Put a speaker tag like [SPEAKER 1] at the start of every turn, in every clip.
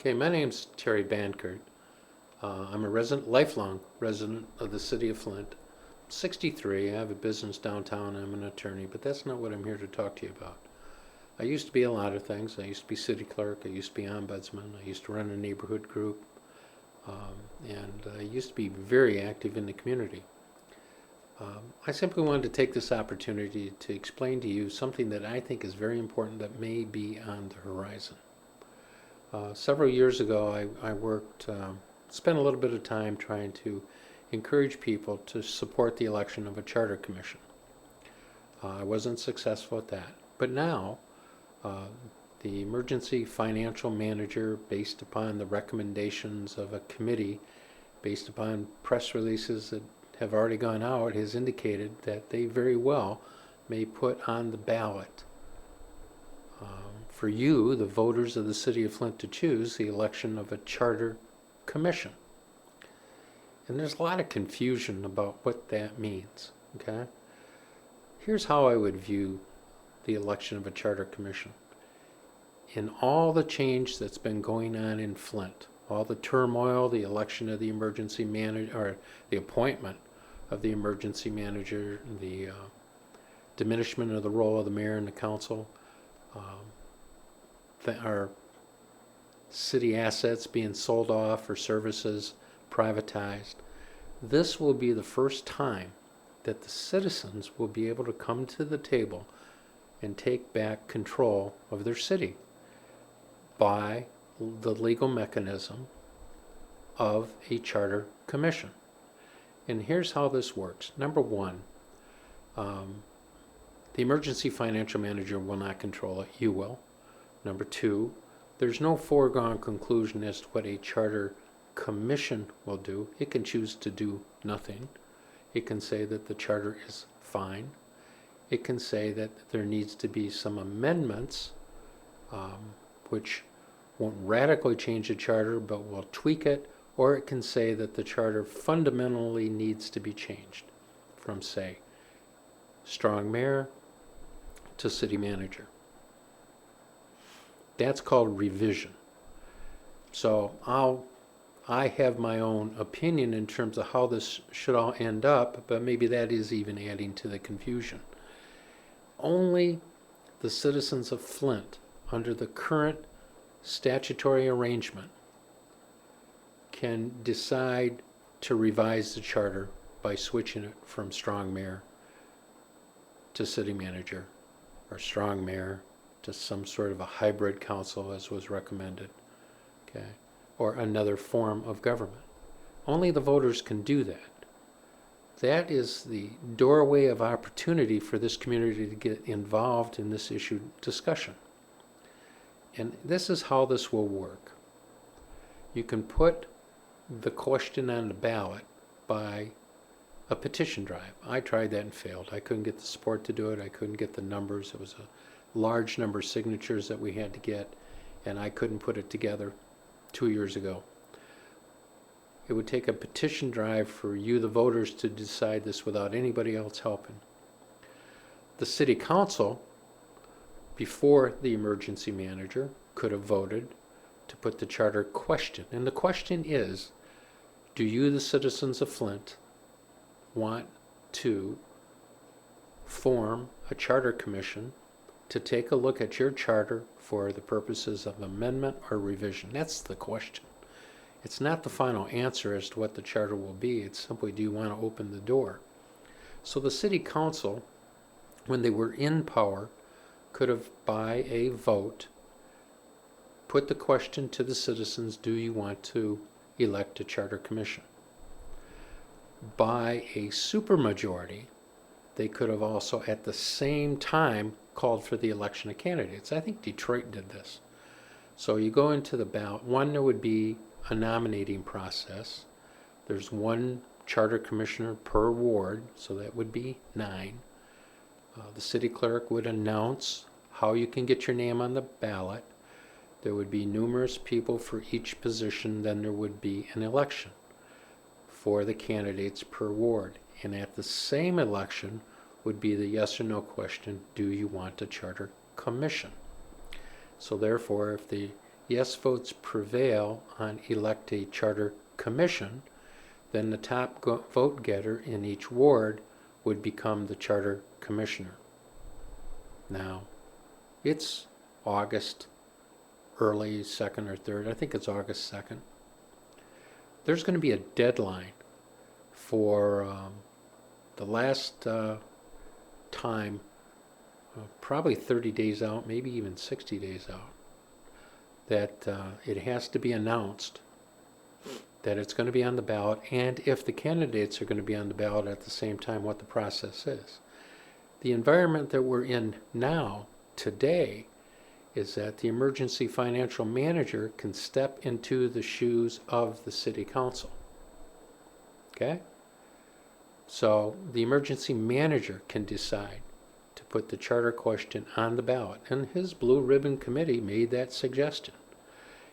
[SPEAKER 1] Okay, my name's Terry Bankert. I'm a lifelong resident of the city of Flint. I'm 63, I have a business downtown, I'm an attorney, but that's not what I'm here to talk to you about. I used to be a lot of things. I used to be city clerk, I used to be ombudsman, I used to run a neighborhood group, and I used to be very active in the community. I simply wanted to take this opportunity to explain to you something that I think is very important that may be on the horizon. Several years ago, I spent a little bit of time trying to encourage people to support the election of a charter commission. I wasn't successful at that. But now, the emergency financial manager, based upon the recommendations of a committee, based upon press releases that have already gone out, has indicated that they very well may put on the ballot for you, the voters of the city of Flint, to choose the election of a charter commission. And there's a lot of confusion about what that means, okay? Here's how I would view the election of a charter commission. In all the change that's been going on in Flint, all the turmoil, the election of the emergency manager, or the appointment of the emergency manager, the diminishment of the role of the mayor and the council, our city assets being sold off or services privatized. This will be the first time that the citizens will be able to come to the table and take back control of their city by the legal mechanism of a charter commission. And here's how this works. Number one, the emergency financial manager will not control it. You will. Number two, there's no foregone conclusion as to what a charter commission will do. It can choose to do nothing. It can say that the charter is fine. It can say that there needs to be some amendments, which won't radically change the charter, but will tweak it, or it can say that the charter fundamentally needs to be changed from, say, strong mayor to city manager. That's called revision. So I have my own opinion in terms of how this should all end up, but maybe that is even adding to the confusion. Only the citizens of Flint, under the current statutory arrangement, can decide to revise the charter by switching it from strong mayor to city manager, or strong mayor to some sort of a hybrid council, as was recommended, okay, or another form of government. Only the voters can do that. That is the doorway of opportunity for this community to get involved in this issue discussion. And this is how this will work. You can put the question on the ballot by a petition drive. I tried that and failed. I couldn't get the support to do it. I couldn't get the numbers. It was a large number of signatures that we had to get, and I couldn't put it together 2 years ago. It would take a petition drive for you, the voters, to decide this without anybody else helping. The city council, before the emergency manager, could have voted to put the charter question. And the question is, do you, the citizens of Flint, want to form a charter commission to take a look at your charter for the purposes of amendment or revision? That's the question. It's not the final answer as to what the charter will be. It's simply, do you want to open the door? So the city council, when they were in power, could have, by a vote, put the question to the citizens, do you want to elect a charter commission? By a supermajority, they could have also at the same time called for the election of candidates. I think Detroit did this. So you go into the ballot. One, there would be a nominating process. There's one charter commissioner per ward, so that would be 9. The city clerk would announce how you can get your name on the ballot. There would be numerous people for each position. Then there would be an election for the candidates per ward. And at the same election would be the yes or no question, do you want a charter commission? So therefore, if the yes votes prevail on elect a charter commission, then the top vote getter in each ward would become the charter commissioner. Now, it's August, early 2nd or 3rd, I think it's August 2nd. There's going to be a deadline for the last time, probably 30 days out, maybe even 60 days out, that it has to be announced that it's going to be on the ballot, and if the candidates are going to be on the ballot at the same time, what the process is. The environment that we're in now, today, is that the emergency financial manager can step into the shoes of the city council. Okay? So the emergency manager can decide to put the charter question on the ballot, and his blue ribbon committee made that suggestion.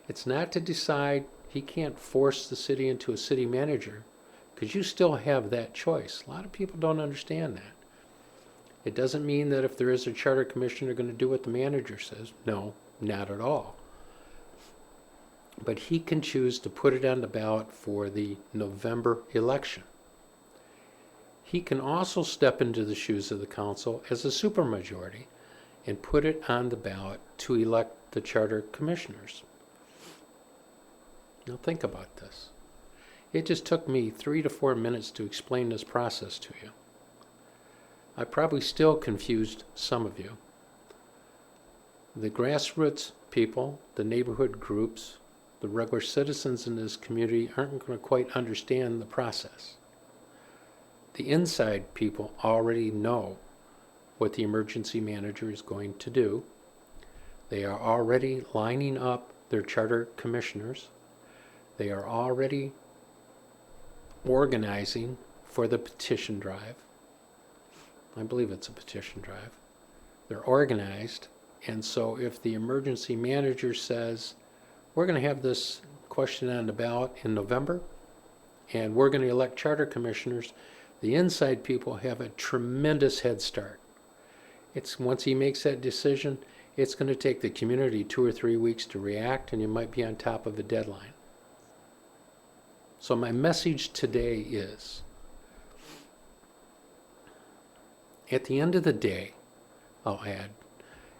[SPEAKER 1] It's not to decide. He can't force the city into a city manager, because you still have that choice. A lot of people don't understand that. It doesn't mean that if there is a charter commission, they're going to do what the manager says. No, not at all. But he can choose to put it on the ballot for the November election. He can also step into the shoes of the council as a supermajority and put it on the ballot to elect the charter commissioners. Now think about this. It just took me 3 to 4 minutes to explain this process to you. I probably still confused some of you. The grassroots people, the neighborhood groups, the regular citizens in this community aren't going to quite understand the process. The inside people already know what the emergency manager is going to do. They are already lining up their charter commissioners. They are already organizing for the petition drive. I believe it's a petition drive. They're organized, and so if the emergency manager says, we're going to have this question on the ballot in November, and we're going to elect charter commissioners, the inside people have a tremendous head start. Once he makes that decision, it's going to take the community 2 or 3 weeks to react, and you might be on top of a deadline. So my message today is, at the end of the day, I'll add,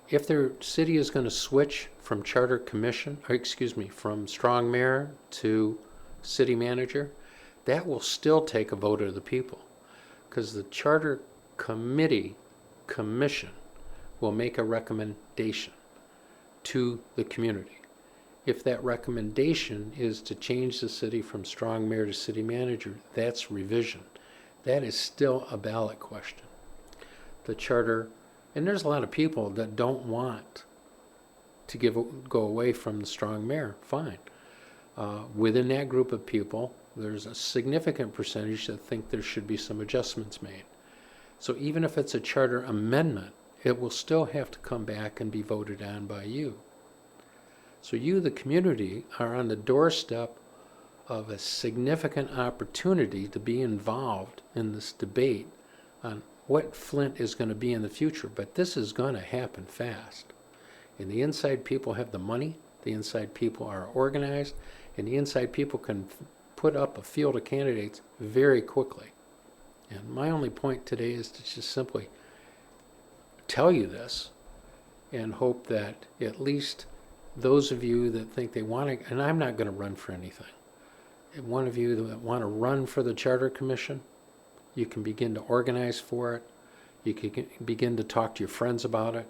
[SPEAKER 1] if their city is going to switch from charter commission, from strong mayor to city manager, that will still take a vote of the people, because the charter commission will make a recommendation to the community. If that recommendation is to change the city from strong mayor to city manager, that's revision. That is still a ballot question. The charter, and there's a lot of people that don't want to go away from the strong mayor. Fine. Within that group of people, there's a significant percentage that think there should be some adjustments made. So even if it's a charter amendment, it will still have to come back and be voted on by you. So you, the community, are on the doorstep of a significant opportunity to be involved in this debate on what Flint is going to be in the future. But this is going to happen fast. And the inside people have the money, the inside people are organized, and the inside people can put up a field of candidates very quickly. And my only point today is to just simply tell you this and hope that at least those of you that think they want to, and I'm not going to run for anything, one of you that want to run for the Charter Commission, you can begin to organize for it. You can begin to talk to your friends about it.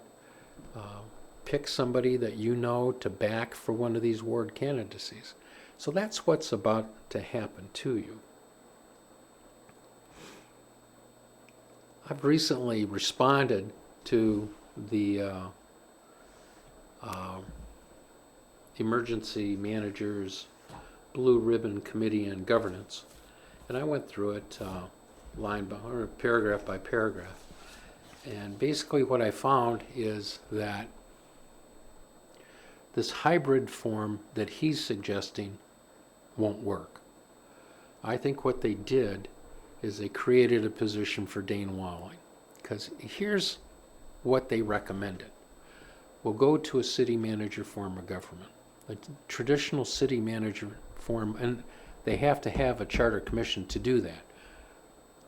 [SPEAKER 1] Pick somebody that you know to back for one of these ward candidacies. So that's what's about to happen to you. I've recently responded to the emergency manager's Blue Ribbon Committee on Governance, and I went through it line by or paragraph by paragraph. And basically what I found is that this hybrid form that he's suggesting won't work. I think what they did is they created a position for Dane Walling, because here's what they recommended. We'll go to a city manager form of government. A traditional city manager form, and they have to have a charter commission to do that.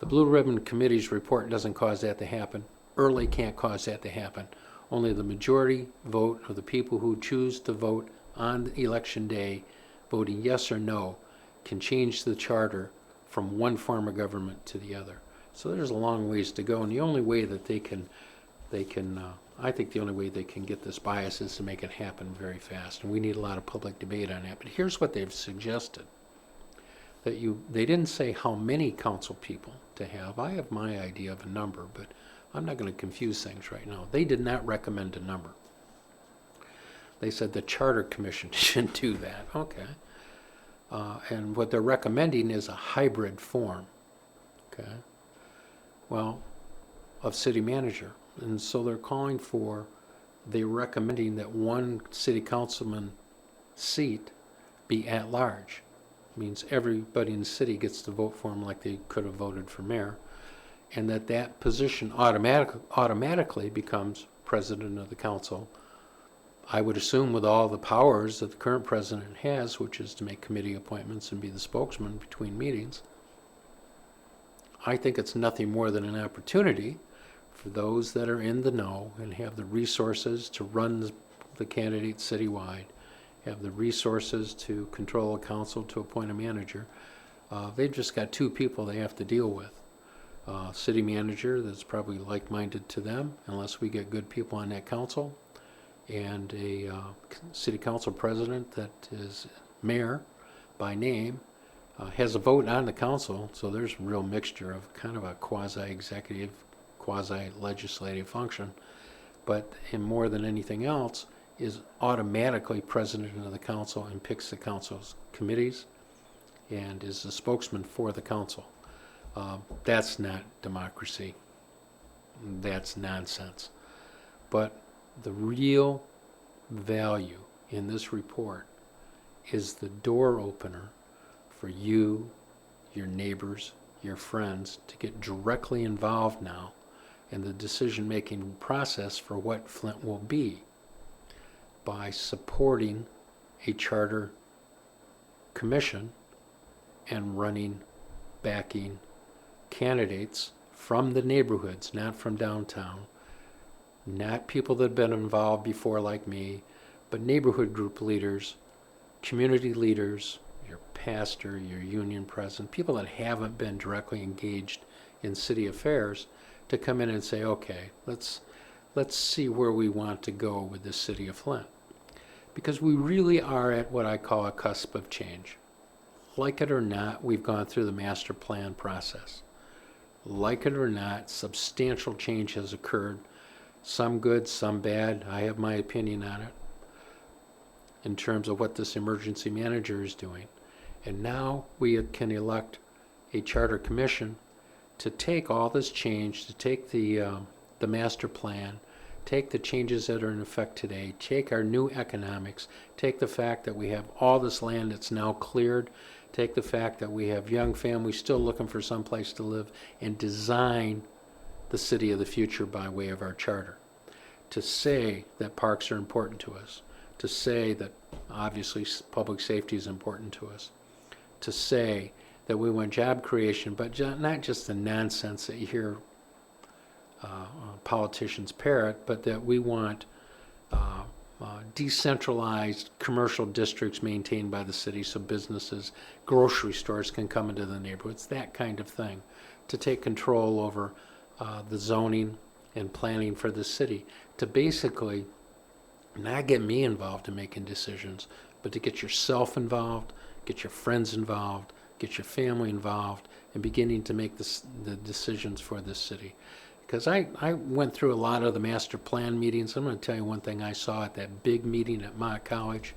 [SPEAKER 1] The Blue Ribbon Committee's report doesn't cause that to happen. Early can't cause that to happen. Only the majority vote of the people who choose to vote on election day, voting yes or no, can change the charter from one form of government to the other. So there's a long ways to go, and the only way that I think the only way they can get this bias is to make it happen very fast, and we need a lot of public debate on that. But here's what they've suggested. They didn't say how many council people to have. I have my idea of a number, but I'm not going to confuse things right now. They did not recommend a number. They said the Charter Commission should do that. Okay. And what they're recommending is a hybrid form, okay, well, of city manager. And so they're recommending that one city councilman seat be at large. Means everybody in the city gets to vote for him like they could have voted for mayor, and that position automatically becomes president of the council. I would assume with all the powers that the current president has, which is to make committee appointments and be the spokesman between meetings. I think it's nothing more than an opportunity for those that are in the know and have the resources to run the candidates citywide, have the resources to control a council, to appoint a manager. They've just got two people they have to deal with. City manager that's probably like-minded to them, unless we get good people on that council, and a city council president that is mayor by name, has a vote on the council, so there's a real mixture of kind of a quasi-executive, quasi-legislative function, but in more than anything else, is automatically president of the council and picks the council's committees and is the spokesman for the council. That's not democracy. That's nonsense. But the real value in this report is the door opener for you, your neighbors, your friends to get directly involved now in the decision-making process for what Flint will be by supporting a charter commission and backing candidates from the neighborhoods, not from downtown, not people that have been involved before like me, but neighborhood group leaders, community leaders, your pastor, your union president, people that haven't been directly engaged in city affairs, to come in and say, okay, let's see where we want to go with the city of Flint. Because we really are at what I call a cusp of change. Like it or not, we've gone through the master plan process. Like it or not, substantial change has occurred. Some good, some bad. I have my opinion on it in terms of what this emergency manager is doing. And now we can elect a charter commission to take all this change, to take the master plan, take the changes that are in effect today, take our new economics, take the fact that we have all this land that's now cleared, take the fact that we have young families still looking for some place to live, and design the city of the future by way of our charter. To say that parks are important to us, to say that obviously public safety is important to us, to say that we want job creation, but not just the nonsense that you hear politicians parrot, but that we want decentralized commercial districts maintained by the city so businesses, grocery stores can come into the neighborhoods, that kind of thing, to take control over the zoning and planning for the city, to basically not get me involved in making decisions, but to get yourself involved, get your friends involved, get your family involved, and beginning to make the decisions for this city. Because I went through a lot of the master plan meetings. I'm going to tell you one thing I saw at that big meeting at Mott College.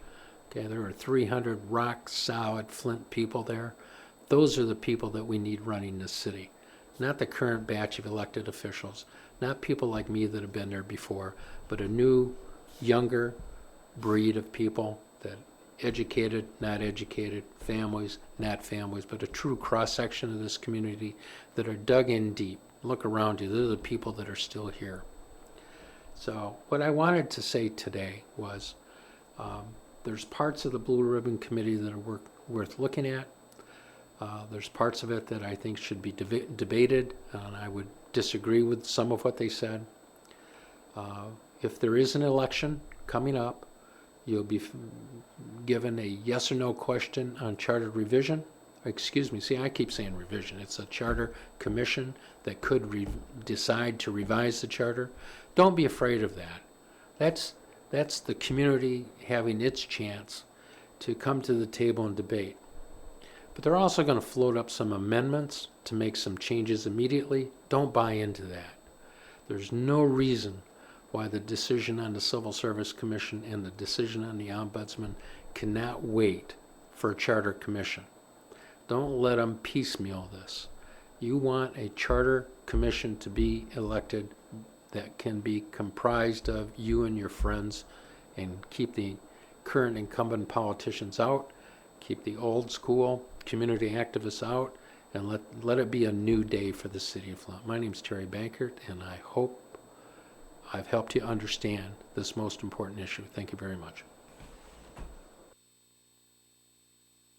[SPEAKER 1] Okay, there were 300 rock solid Flint people there. Those are the people that we need running this city. Not the current batch of elected officials, not people like me that have been there before, but a new, younger breed of people that educated, not educated, families, not families, but a true cross-section of this community that are dug in deep. Look around you, they're the people that are still here. So what I wanted to say today was There's parts of the Blue Ribbon Committee that are worth looking at. There's parts of it that I think should be debated, and I would disagree with some of what they said. If there is an election coming up, you'll be given a yes or no question on charter revision. Excuse me, see, I keep saying revision. It's a charter commission that could decide to revise the charter. Don't be afraid of that. That's the community having its chance to come to the table and debate. But they're also going to float up some amendments to make some changes immediately. Don't buy into that. There's no reason why the decision on the Civil Service Commission and the decision on the Ombudsman cannot wait for a charter commission. Don't let them piecemeal this. You want a charter commission to be elected that can be comprised of you and your friends, and keep the current incumbent politicians out, keep the old school community activists out, and let it be a new day for the city of Flint. My name is Terry Bankert, and I hope I've helped you understand this most important issue. Thank you very much.